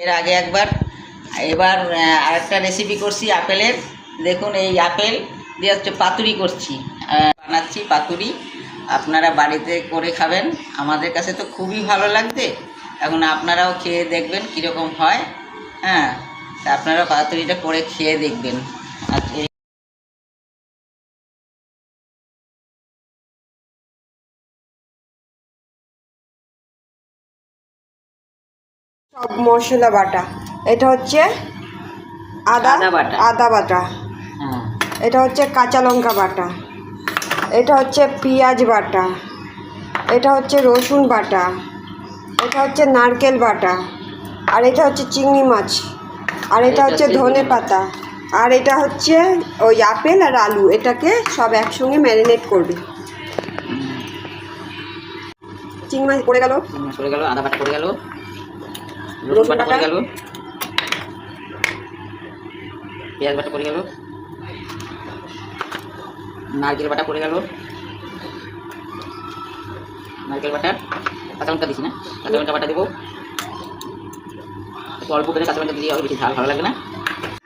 এর আগে একবার, এবার আরেকটা রেসিপি করছি আপেলের। দেখুন এই আপেল দিয়ে হচ্ছে পাতুরি করছি, বানাচ্ছি পাতুরি। আপনারা বাড়িতে করে খাবেন, আমাদের কাছে তো খুবই ভালো লাগছে। এখন আপনারাও খেয়ে দেখবেন কীরকম হয়। হ্যাঁ, তা আপনারা পাতুরিটা করে খেয়ে দেখবেন। আর সব মশলা বাটা, এটা হচ্ছে আদা বাটা, আদা বাটা, এটা হচ্ছে কাঁচা লঙ্কা বাটা, এটা হচ্ছে পেঁয়াজ বাটা, এটা হচ্ছে রসুন বাটা, এটা হচ্ছে নারকেল বাটা, আর এটা হচ্ছে চিংড়ি মাছ, আর এটা হচ্ছে ধনে পাতা, আর এটা হচ্ছে ওই আপেল আর আলু। এটাকে সব একসঙ্গে ম্যারিনেট করবে। চিংড়ি মাছ পড়ে গেল, আদা বাটা পড়ে গেল, রসুন বাটা পড়ে গেল, পেঁয়াজ বাটা পড়ে গেল, নারকেল বাটা পড়ে গেল, নারকেল বাটা, কাঁচা লঙ্কা দিছি না, কাঁচা লঙ্কা বাটা দেবো, একটু অল্প করে কাঁচা লঙ্কা দিয়ে হবে, বেশি ঝাল ভালো লাগবে না।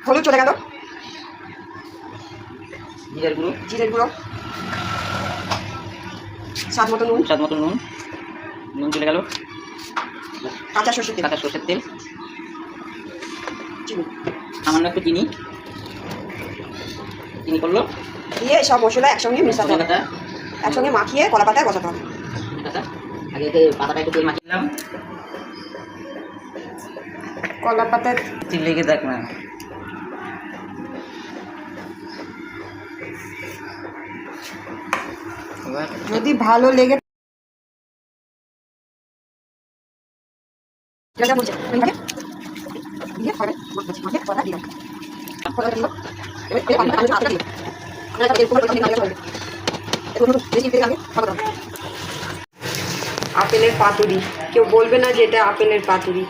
হলুদ চলে গেল, জিরের গুঁড়ো, স্বাদ মতো নুন, নুন চলে গেল, কাঁচা সর্ষের তেল, সামান্য একটু চিনি করলো দিয়ে সব মশলা একসঙ্গে মিশাতে হবে, একসঙ্গে মাখিয়ে কলা পাতায় বসাতে হবে। আগে পাতাটা একটু তেল মাখিলাম, কলা পাতায় লেগে দেখ না। যদি ভালো লেগে আপেলের পাতুরি, কেউ বলবে না যে এটা আপেলের পাতুরি,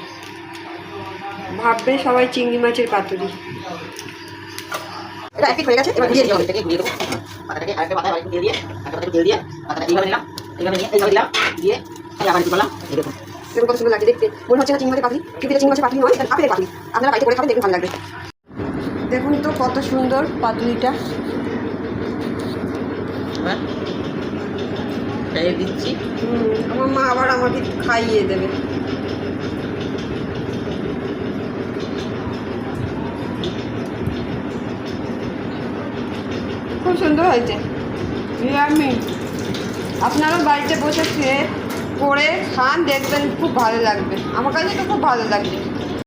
ভাববে সবাই চিংড়ি মাছের পাতুরি। এটা এক হয়ে গেছে, এবার ঘুরিয়ে দিতে হবে। এটাকে ঘুরিয়ে দেবো, পাতাটাকে আরেকটা পাতায় আরেকটু তেল দিয়ে, একটা পাতায় তেল দিয়ে, পাতাটা এইভাবে নিলাম, এইভাবে নিয়ে এইভাবে দিলাম, দিয়ে আবার একটু করলাম। এই দেখুন কত সুন্দর লাগছে দেখতে, মনে হচ্ছে না চিংড়ি মাছের পাতুরি, কিন্তু এটা চিংড়ি মাছের পাতুরি নয়, এটা আপেলের পাতুরি। আপনারা বাড়িতে করে খাবেন, দেখতে ভালো লাগবে। দেখুন তো কত সুন্দর পাতুরিটা। খাইয়ে দিচ্ছি, আমার মা আবার আমাকে খাইয়ে দেবে। খুব সুন্দর হয়েছে, আমি আপনারাও বাড়িতে বসে খেয়ে করে খান, দেখবেন খুব ভালো লাগবে। আমার কাছে তো খুব ভালো লাগবে।